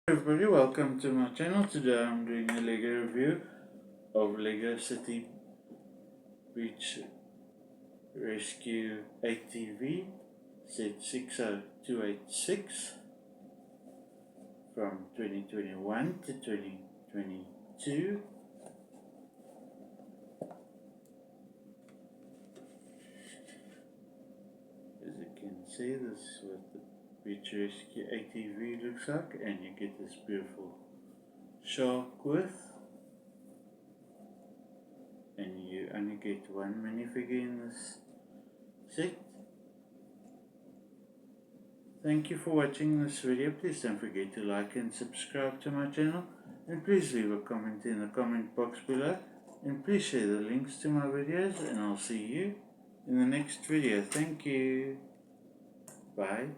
Everybody, welcome to my channel. Today I'm doing a Lego review of Lego City Beach Rescue ATV set 60286 from 2021 to 2022. As you can see, this is what the Beach Rescue ATV looks like, and you get this beautiful shark with, and you only get one minifigure in this set. Thank you for watching this video. Please don't forget to like and subscribe to my channel, and please leave a comment in the comment box below, and please share the links to my videos, and I'll see you in the next video. Thank you. Bye.